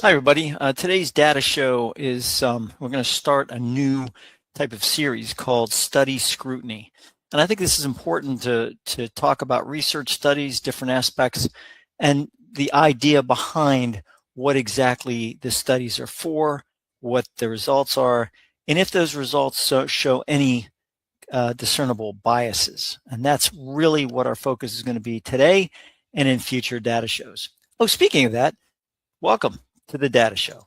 Hi, everybody. Today's data show is we're going to start a new type of series called Study Scrutiny. And I think this is important to talk about research studies, different aspects, and the idea behind what exactly the studies are for, what the results are, and if those results show any discernible biases. And that's really what our focus is going to be today and in future data shows. Oh, speaking of that, welcome to the data show.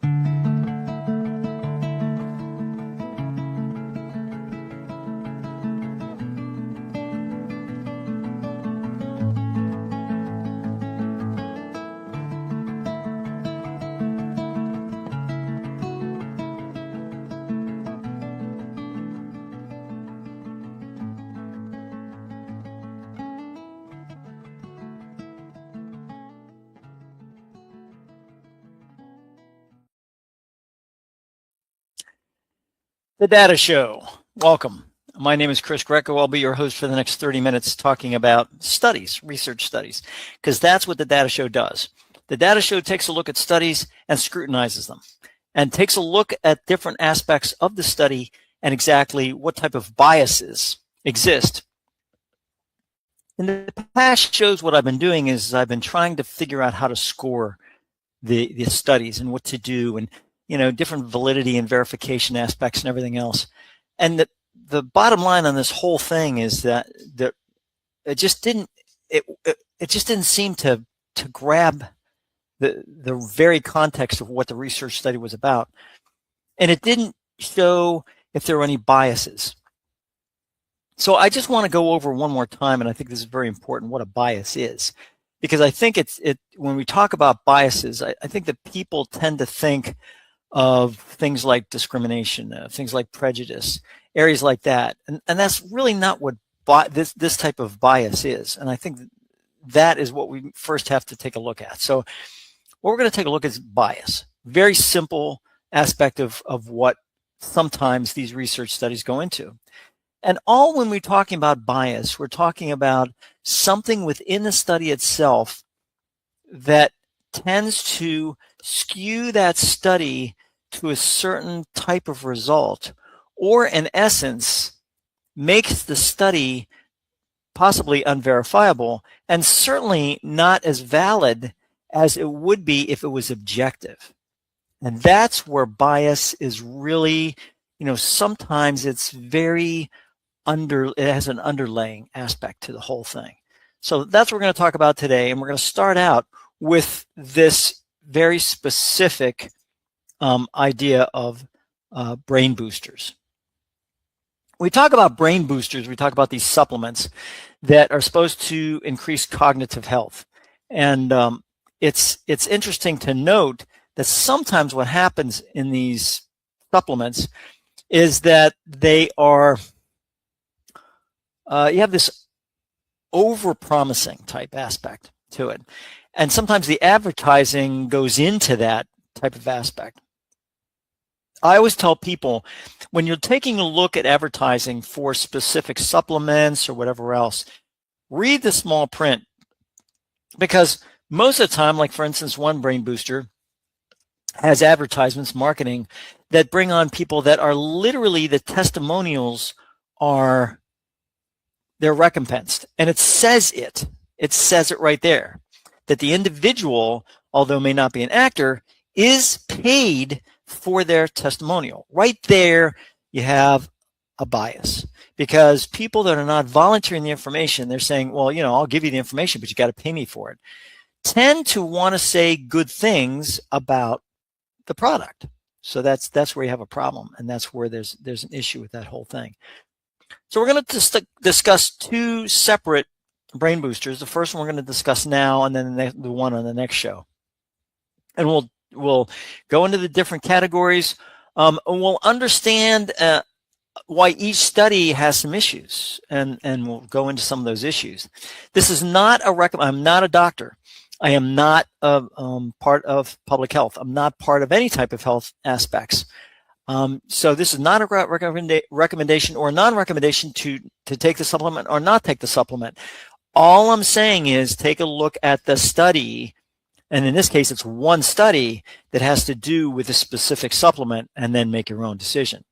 The Data Show. Welcome. My name is Chris Greco. I'll be your host for the next 30 minutes talking about studies, research studies, because that's what the Data Show does. The Data Show takes a look at studies and scrutinizes them and takes a look at different aspects of the study and exactly what type of biases exist. In the past shows, what I've been doing is I've been trying to figure out how to score the studies and what to do and different validity and verification aspects and everything else. And the bottom line on this whole thing is that it just didn't seem to grab the very context of what the research study was about. And it didn't show if there were any biases. So I just want to go over one more time, and I think this is very important, what a bias is. Because I think when we talk about biases, I think that people tend to think of things like discrimination, things like prejudice, areas like that. And that's really not what this type of bias is. And I think that is what we first have to take a look at. So what we're going to take a look at is bias. Very simple aspect of what sometimes these research studies go into. And all when we're talking about bias, we're talking about something within the study itself that tends to skew that study to a certain type of result, or in essence, makes the study possibly unverifiable and certainly not as valid as it would be if it was objective. And that's where bias is really, sometimes it's very it has an underlying aspect to the whole thing. So that's what we're going to talk about today. And we're going to start out with this very specific idea of brain boosters. We talk about brain boosters, we talk about these supplements that are supposed to increase cognitive health. And it's interesting to note that sometimes what happens in these supplements is that they are you have this over-promising type aspect to it. And sometimes the advertising goes into that type of aspect. I always tell people, when you're taking a look at advertising for specific supplements or whatever else, read the small print. Because most of the time, like for instance, one brain booster has advertisements, marketing, that bring on people that are literally, the testimonials are, they're recompensed. And it says it right there, that the individual, although may not be an actor, is paid for their testimonial. Right there, you have a bias, because people that are not volunteering the information, they're saying, well, I'll give you the information, but you got to pay me for it, tend to want to say good things about the product. So that's where you have a problem, and that's where there's an issue with that whole thing. So we're going to discuss two separate brain boosters. The first one we're going to discuss now, and then the one on the next show. And we'll go into the different categories. And we'll understand why each study has some issues, and we'll go into some of those issues. This is not I'm not a doctor. I am not part of public health. I'm not part of any type of health aspects. So this is not a recommendation or a non-recommendation to take the supplement or not take the supplement. All I'm saying is take a look at the study And in this case, it's one study that has to do with a specific supplement, and then make your own decision.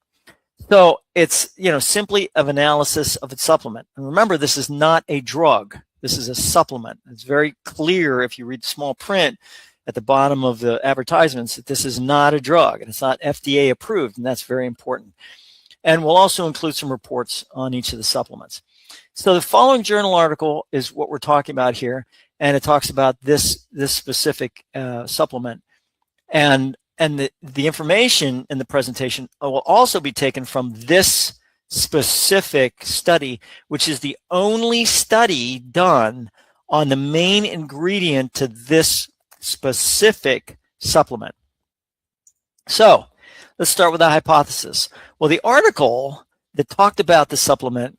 So it's, simply of analysis of its supplement. And remember, this is not a drug. This is a supplement. It's very clear if you read the small print at the bottom of the advertisements that this is not a drug and it's not FDA approved, and that's very important. And we'll also include some reports on each of the supplements. So the following journal article is what we're talking about here, and it talks about this specific supplement. And the information in the presentation will also be taken from this specific study, which is the only study done on the main ingredient to this specific supplement. So let's start with the hypothesis. Well, the article that talked about the supplement,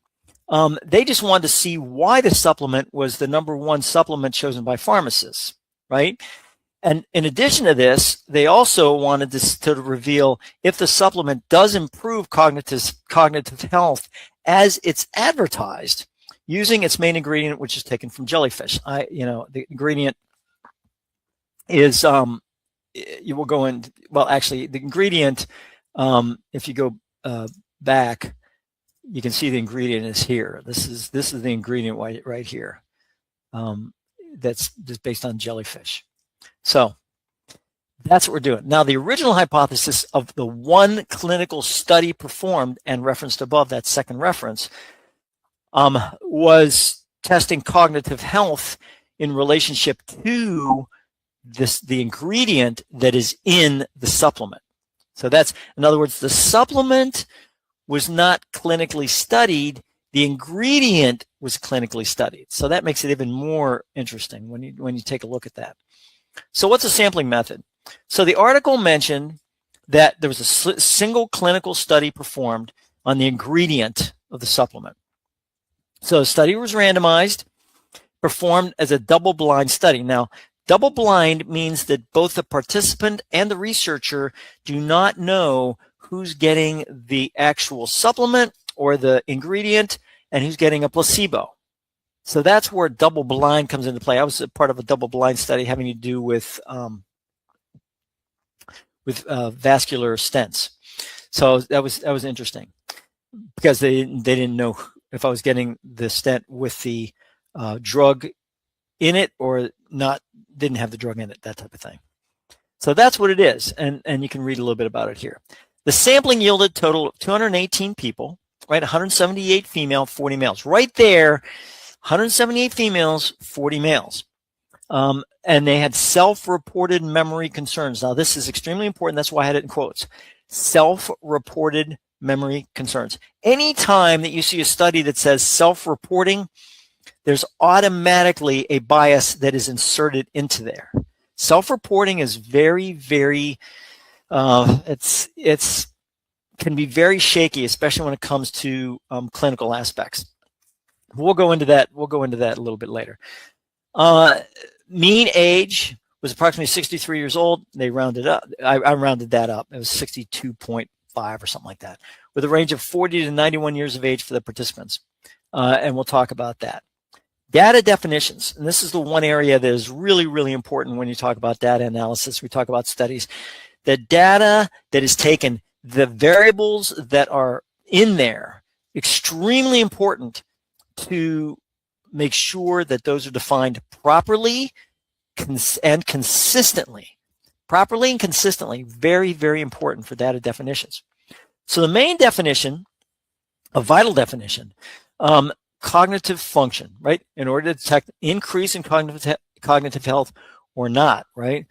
they just wanted to see why the supplement was the #1 supplement chosen by pharmacists, right? And in addition to this, they also wanted to reveal if the supplement does improve cognitive health as it's advertised, using its main ingredient, which is taken from jellyfish. The ingredient is, you will go in, well, actually, the ingredient, if you go back, you can see the ingredient is here. This is the ingredient right here. That's just based on jellyfish. So that's what we're doing. Now, the original hypothesis of the one clinical study performed and referenced above, that second reference, was testing cognitive health in relationship to the ingredient that is in the supplement. So that's, in other words, the supplement was not clinically studied. The ingredient was clinically studied. So that makes it even more interesting when you take a look at that. So what's a sampling method? So the article mentioned that there was a single clinical study performed on the ingredient of the supplement. So the study was randomized, performed as a double-blind study. Now, double-blind means that both the participant and the researcher do not know who's getting the actual supplement or the ingredient and who's getting a placebo. So that's where double-blind comes into play. I was a part of a double-blind study having to do with vascular stents. So that was interesting because they didn't know if I was getting the stent with the drug in it or not, didn't have the drug in it, that type of thing. So that's what it is, and you can read a little bit about it here. The sampling yielded a total of 218 people, right? 178 female, 40 males. Right there, 178 females, 40 males. And they had self-reported memory concerns. Now, this is extremely important. That's why I had it in quotes. Self-reported memory concerns. Anytime that you see a study that says self-reporting, there's automatically a bias that is inserted into there. Self-reporting is very, very, it's can be very shaky, especially when it comes to clinical aspects. We'll go into that. We'll go into that a little bit later. Mean age was approximately 63 years old. They rounded up. I rounded that up. It was 62.5 or something like that, with a range of 40 to 91 years of age for the participants. And we'll talk about that. Data definitions. And this is the one area that is really, really important when you talk about data analysis. We talk about studies. The data that is taken, the variables that are in there, extremely important to make sure that those are defined properly and consistently. Properly and consistently, very, very important for data definitions. So the main definition, a vital definition, cognitive function, right? In order to detect increase in cognitive health or not, right?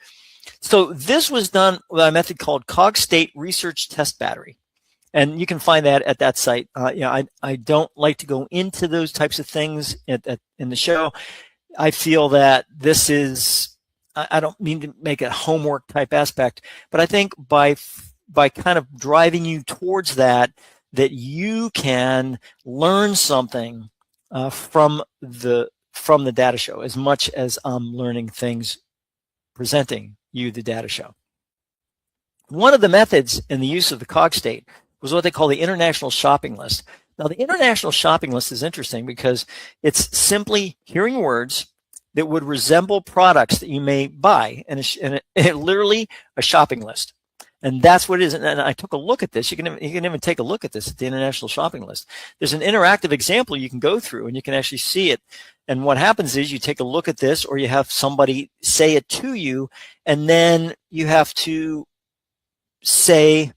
So this was done with a method called Cogstate Research Test Battery. And you can find that at that site. I don't like to go into those types of things in the show. I feel that this is, I don't mean to make a homework type aspect, but I think by kind of driving you towards that you can learn something from the data show as much as I'm learning things presenting you the data show. One of the methods in the use of the Cogstate was what they call the International Shopping List. Now, the International Shopping List is interesting because it's simply hearing words that would resemble products that you may buy, and literally a shopping list. And that's what it is. And I took a look at this. You can even take a look at this at the International Shopping List. There's an interactive example you can go through, and you can actually see it. And what happens is you take a look at this, or you have somebody say it to you, and then you have to say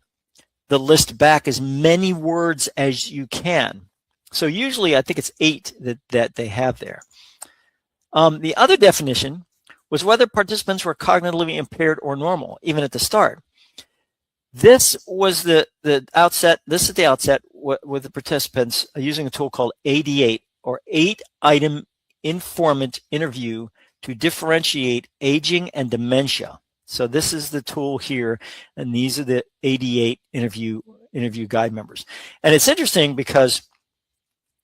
the list back as many words as you can. So usually I think it's 8 that they have there. The other definition was whether participants were cognitively impaired or normal, even at the start. This was the outset. This is the outset with the participants using a tool called AD8, or 8-item informant interview to differentiate aging and dementia. So this is the tool here, and these are the AD8 interview guide members. And it's interesting because,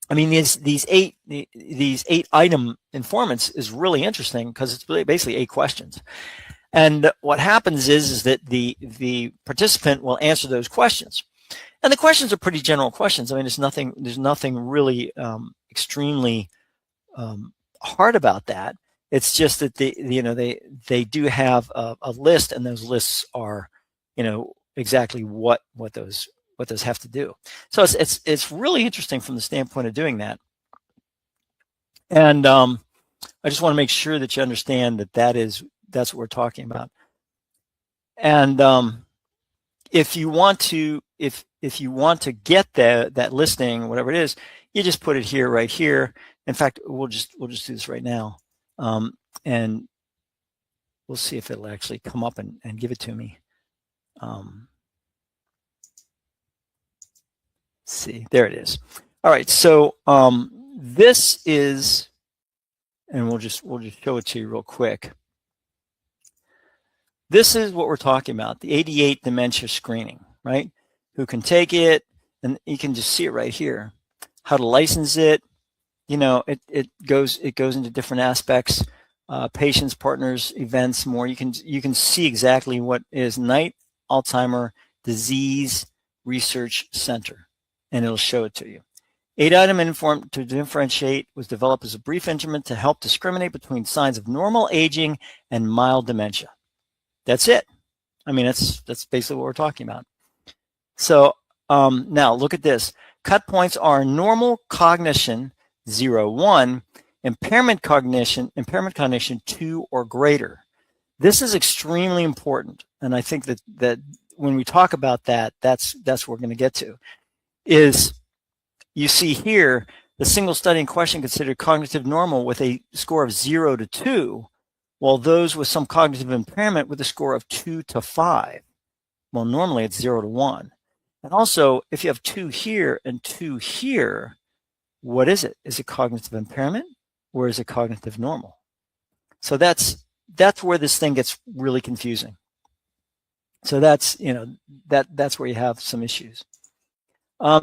I mean, these 8-item informants is really interesting because it's basically 8 questions. And what happens is that the participant will answer those questions, and the questions are pretty general questions. I mean, there's nothing really extremely hard about that. It's just that they do have a list, and those lists are, exactly what those have to do. So it's really interesting from the standpoint of doing that. And I just want to make sure that you understand that's what we're talking about. And if you want to get that listing, whatever it is, you just put it here, right here. In fact, we'll just do this right now, and we'll see if it'll actually come up and give it to me. See, there it is. All right, so this is, and we'll just show it to you real quick. This is what we're talking about, the AD8 dementia screening, right? Who can take it, and you can just see it right here. How to license it, it goes into different aspects, patients, partners, events, more. You can see exactly what is Knight Alzheimer Disease Research Center, and it'll show it to you. 8-item informant to differentiate was developed as a brief instrument to help discriminate between signs of normal aging and mild dementia. That's it. I mean, that's basically what we're talking about. So now look at this. Cut points are normal cognition 0, 1, impairment cognition 2 or greater. This is extremely important, and I think that when we talk about that, that's what we're going to get to. Is you see here the single study in question considered cognitive normal with a score of 0 to 2. While those with some cognitive impairment with a score of 2 to 5. Well, normally it's 0 to 1. And also, if you have 2 here and 2 here, what is it? Is it cognitive impairment, or is it cognitive normal? So that's where this thing gets really confusing. So that's where you have some issues.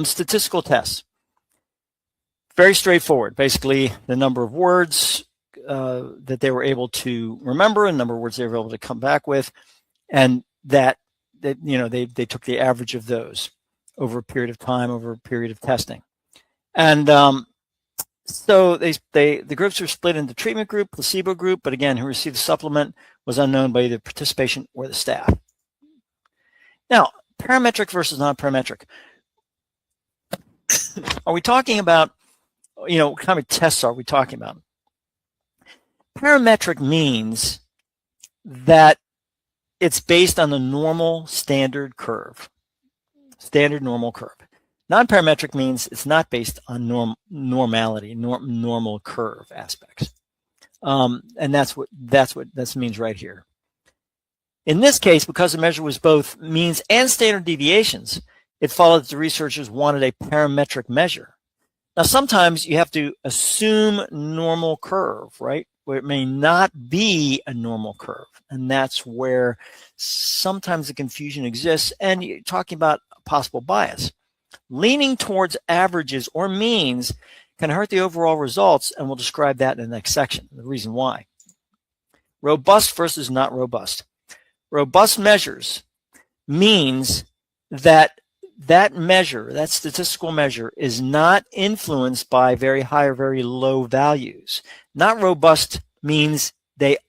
Statistical tests. Very straightforward. Basically, the number of words that they were able to remember, and number of words they were able to come back with, and they took the average of those over a period of time, over a period of testing. And so the groups were split into treatment group, placebo group, but again, who received the supplement was unknown by either participation or the staff. Now, parametric versus non-parametric. Are we talking about, what kind of tests are we talking about? Parametric means that it's based on the normal standard curve, standard normal curve. Non-parametric means it's not based on normality, normal curve aspects. And that's what this means right here. In this case, because the measure was both means and standard deviations, it followed that the researchers wanted a parametric measure. Now, sometimes you have to assume normal curve, right? Where it may not be a normal curve. And that's where sometimes the confusion exists, and you're talking about possible bias. Leaning towards averages or means can hurt the overall results, and we'll describe that in the next section, the reason why. Robust versus not robust. Robust measures means that measure, that statistical measure, is not influenced by very high or very low values. Not robust means the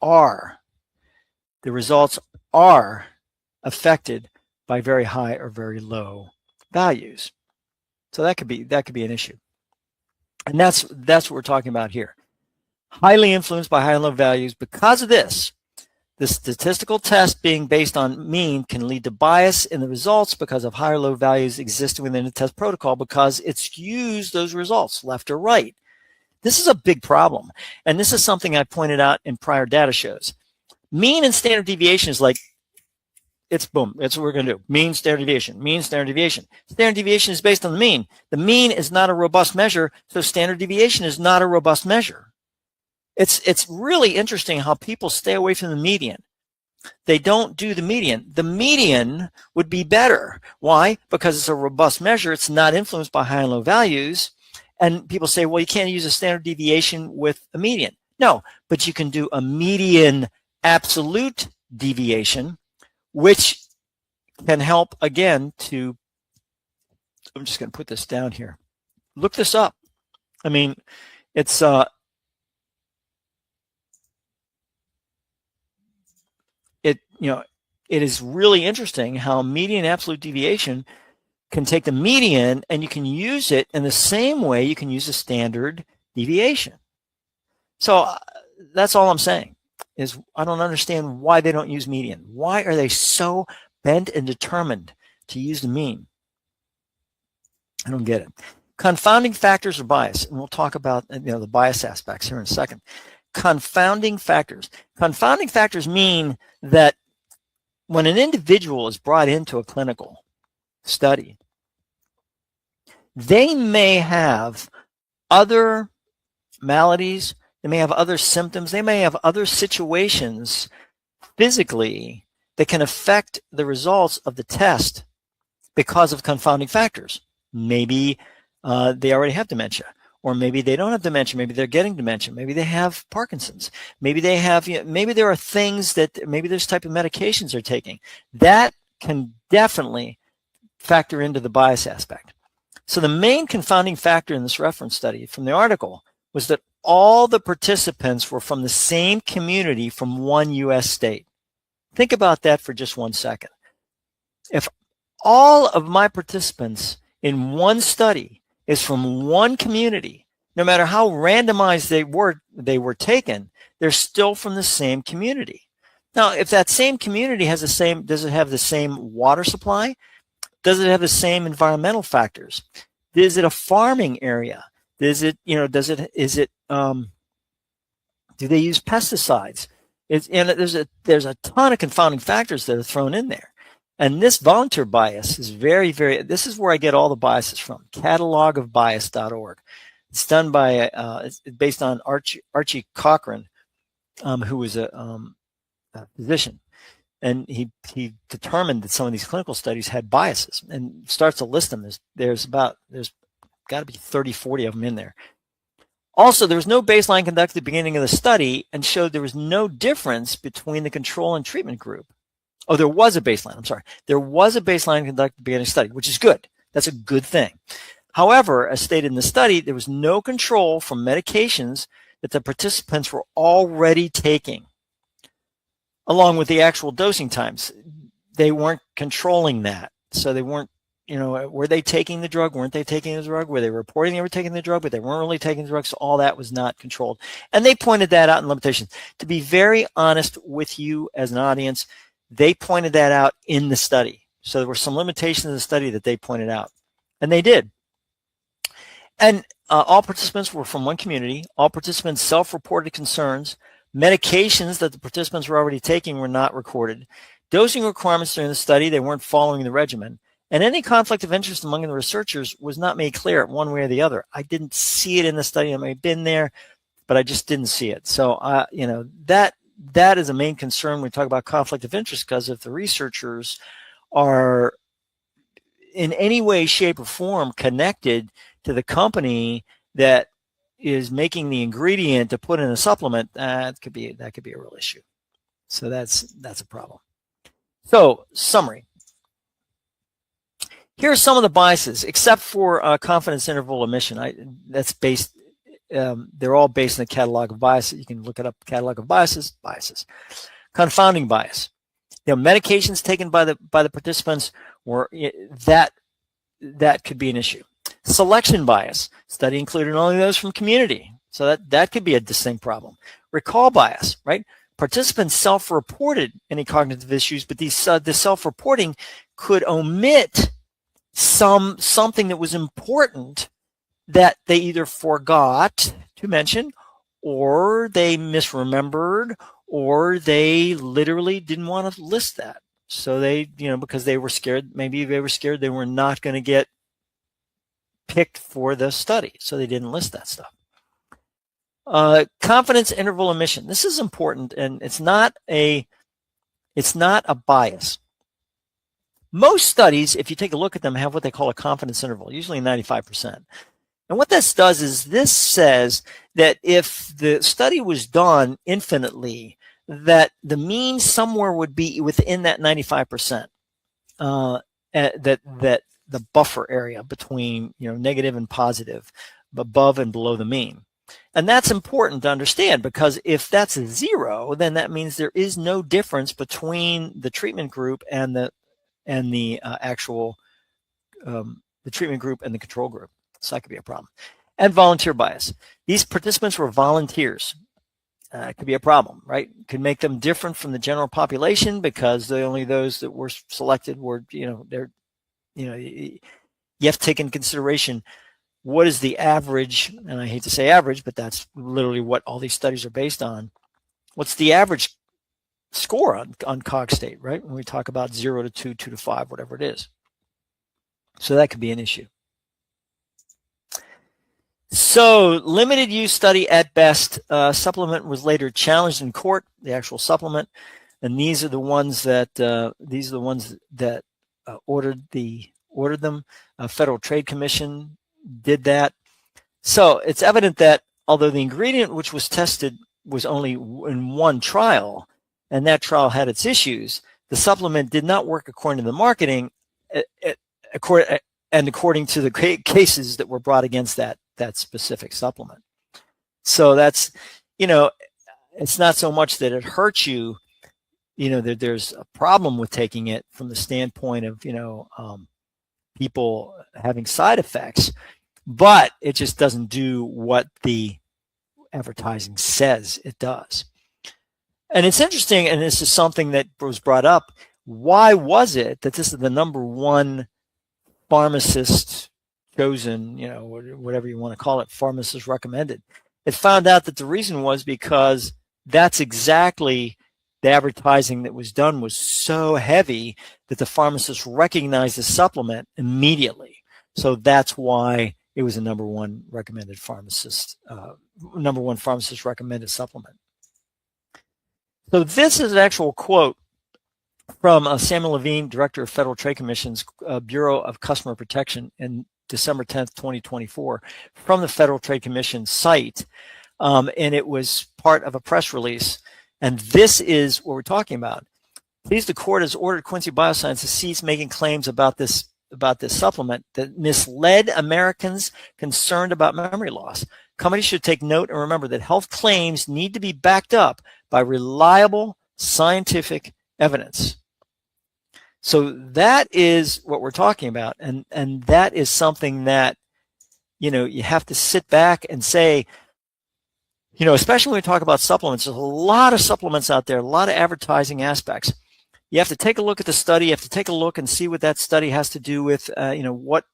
results are affected by very high or very low values. So that could be an issue. And that's what we're talking about here. Highly influenced by high and low values. Because of this, the statistical test being based on mean can lead to bias in the results because of high or low values existing within the test protocol, because it skews those results left or right. This is a big problem. And this is something I pointed out in prior data shows. Mean and standard deviation is like, it's boom. It's what we're going to do. Mean, standard deviation. Mean, standard deviation. Standard deviation is based on the mean. The mean is not a robust measure, so standard deviation is not a robust measure. It's really interesting how people stay away from the median. They don't do the median. The median would be better. Why? Because it's a robust measure. It's not influenced by high and low values. And people say, well, you can't use a standard deviation with a median. No, but you can do a median absolute deviation, which can help, again, to, I'm just going to put this down here. Look this up. I mean, it's it is really interesting how median absolute deviation can take the median and you can use it in the same way you can use a standard deviation. So that's all I'm saying, is I don't understand why they don't use median. Why are they so bent and determined to use the mean? I don't get it. Confounding factors or bias, and we'll talk about the bias aspects here in a second. Confounding factors. Confounding factors mean that when an individual is brought into a clinical study, they may have other maladies, they may have other symptoms, they may have other situations physically that can affect the results of the test because of confounding factors. Maybe they already have dementia, or maybe they don't have dementia. Maybe they're getting dementia. Maybe they have Parkinson's. Maybe they have, maybe there are things that, maybe there's type of medications they're taking. That can definitely factor into the bias aspect. So the main confounding factor in this reference study from the article was that all the participants were from the same community from one U.S. state. Think about that for just 1 second. If all of my participants in one study is from one community, no matter how randomized they were taken, they're still from the same community. Now, if that same community has does it have the same water supply? Does it have the same environmental factors? Is it a farming area? Do they use pesticides? There's a ton of confounding factors that are thrown in there. And this volunteer bias is this is where I get all the biases from, catalogofbias.org. It's done by, it's based on Archie Cochran, who was a physician. And he determined that some of these clinical studies had biases and starts to list them. There's got to be 30, 40 of them in there. Also, there was no baseline conducted at the beginning of the study and showed there was no difference between the control and treatment group. Oh, there was a baseline. I'm sorry. There was a baseline conducted at the beginning of the study, which is good. That's a good thing. However, as stated in the study, there was no control from medications that the participants were already taking, along with the actual dosing times. They weren't controlling that. So they weren't, were they taking the drug? Weren't they taking the drug? Were they reporting they were taking the drug, but they weren't really taking the drug? So all that was not controlled. And they pointed that out in limitations. To be very honest with you as an audience, they pointed that out in the study. So there were some limitations in the study that they pointed out. And they did. And all participants were from one community. All participants self-reported concerns. Medications that the participants were already taking were not recorded. Dosing requirements during the study, they weren't following the regimen. And any conflict of interest among the researchers was not made clear one way or the other. I didn't see it in the study. I may have been there, but I just didn't see it. So, that is a main concern when we talk about conflict of interest, because if the researchers are in any way, shape, or form connected to the company that is making the ingredient to put in a supplement, that could be a real issue. So that's a problem. So, summary. Here are some of the biases, except for confidence interval omission. That's based they're all based on the catalog of biases. You can look it up, catalog of biases. Confounding bias. Medications taken by the participants were that could be an issue. Selection bias. Study included only those from community. So that could be a distinct problem. Recall bias, right? Participants self-reported any cognitive issues, but the self-reporting could omit something that was important that they either forgot to mention, or they misremembered, or they literally didn't want to list that. So they, because they were scared, maybe they were scared they were not going to get picked for the study, so they didn't list that stuff. Confidence interval omission. This is important, and it's not a bias. Most studies, if you take a look at them, have what they call a confidence interval, usually 95%. And what this does is this says that if the study was done infinitely, that the mean somewhere would be within that 95%, that the buffer area between negative and positive, above and below the mean. And that's important to understand, because if that's a 0, then that means there is no difference between the treatment group and the actual the treatment group and the control group. So that could be a problem. And volunteer bias. These participants were volunteers. It could be a problem, right? Could make them different from the general population, because only those that were selected were, you have to take into consideration what is the average, and I hate to say average, but that's literally what all these studies are based on. What's the average score on Cogstate, right? When we talk about 0 to 2, 2 to 5, whatever it is. So that could be an issue. So limited use study at best. Supplement was later challenged in court, the actual supplement, and these are the ones that ordered them. Federal Trade Commission did that. So it's evident that although the ingredient which was tested was only in one trial, and that trial had its issues, the supplement did not work according to the marketing, according to the cases that were brought against that specific supplement. So that's, it's not so much that it hurts you, that there's a problem with taking it from the standpoint of, people having side effects, but it just doesn't do what the advertising says it does. And it's interesting, and this is something that was brought up. Why was it that this is the #1 pharmacist chosen, whatever you want to call it, pharmacist recommended? It found out that the reason was because that's exactly the advertising that was done was so heavy that the pharmacist recognized the supplement immediately. So that's why it was a #1 recommended pharmacist, #1 pharmacist recommended supplement. So this is an actual quote from Samuel Levine, Director of Federal Trade Commission's Bureau of Customer Protection in December 10th, 2024, from the Federal Trade Commission site. And it was part of a press release. And this is what we're talking about. Please, the court has ordered Quincy Bioscience to cease making claims about this supplement that misled Americans concerned about memory loss. Companies should take note and remember that health claims need to be backed up by reliable scientific evidence. So that is what we're talking about, and that is something that you have to sit back and say, especially when we talk about supplements, there's a lot of supplements out there, a lot of advertising aspects. You have to take a look at the study. You have to take a look and see what that study has to do with, what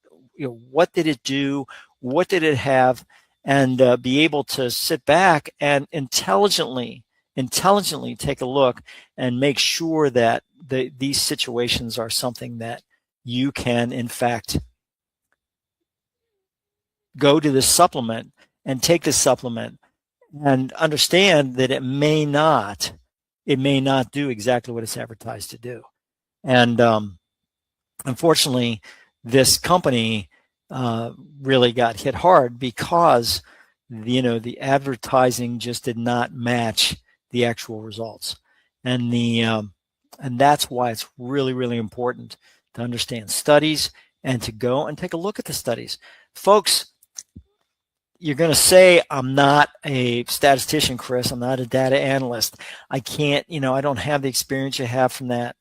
did it do? What did it have? And be able to sit back and intelligently take a look and make sure that these situations are something that you can, in fact, go to the supplement and take the supplement and understand that it may not do exactly what it's advertised to do. And unfortunately, this company really got hit hard because the advertising just did not match the actual results. And and that's why it's really, really important to understand studies and to go and take a look at the studies. Folks, you're going to say, I'm not a statistician, Chris. I'm not a data analyst. I can't, I don't have the experience you have from that.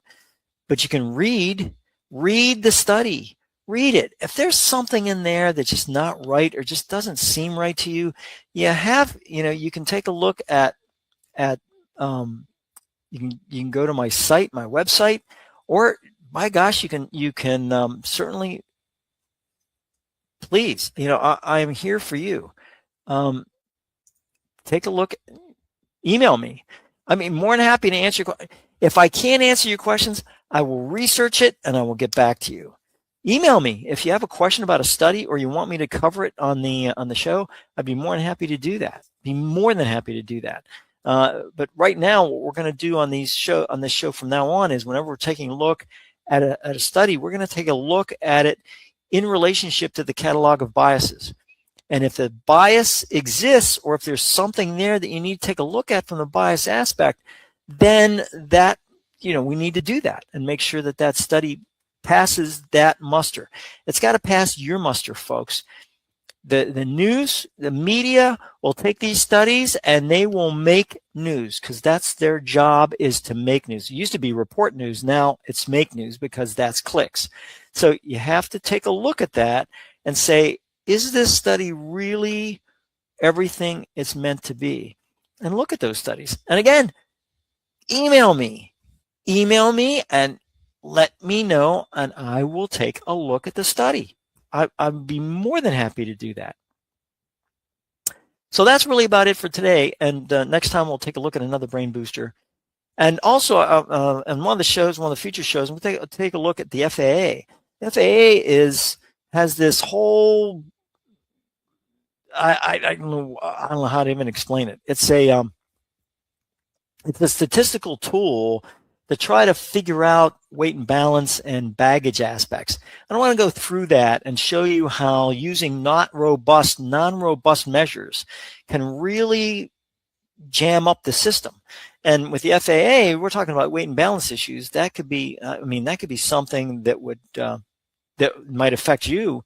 But you can read the study, read it. If there's something in there that's just not right or just doesn't seem right to you, you can take a look at you can go to my site, my website, or my gosh, you can certainly, please, I am here for you. Take a look, email me. I mean, more than happy to answer. If I can't answer your questions, I will research it and I will get back to you. Email me if you have a question about a study or you want me to cover it on the show. I'd be more than happy to do that. But right now, what we're going to do on this show from now on is whenever we're taking a look at a study, we're going to take a look at it in relationship to the catalog of biases. And if the bias exists, or if there's something there that you need to take a look at from the bias aspect, then that, we need to do that and make sure that that study passes that muster. It's got to pass your muster, folks. The news, the media will take these studies and they will make news because that's their job, is to make news. It used to be report news. Now it's make news because that's clicks. So you have to take a look at that and say, is this study really everything it's meant to be? And look at those studies. And again, email me and let me know, and I will take a look at the study. I'd be more than happy to do that. So that's really about it for today. And next time we'll take a look at another brain booster. And also, in one of the future shows, we'll take a look at the FAA. The FAA has this whole, I don't know how to even explain it. It's a statistical tool to try to figure out weight and balance and baggage aspects. I don't want to go through that and show you how using non-robust measures can really jam up the system. And with the FAA, we're talking about weight and balance issues. That could be, that could be something that would that might affect you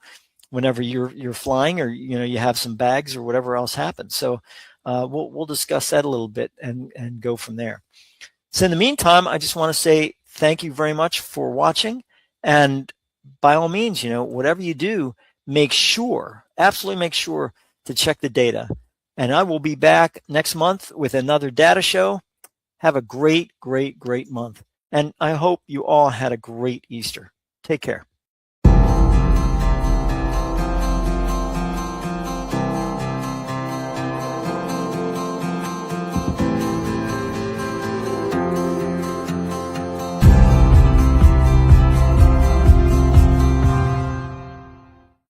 whenever you're flying, or you have some bags or whatever else happens. So we'll discuss that a little bit and go from there. So in the meantime, I just want to say thank you very much for watching. And by all means, whatever you do, absolutely make sure to check the data. And I will be back next month with another data show. Have a great, great, great month. And I hope you all had a great Easter. Take care.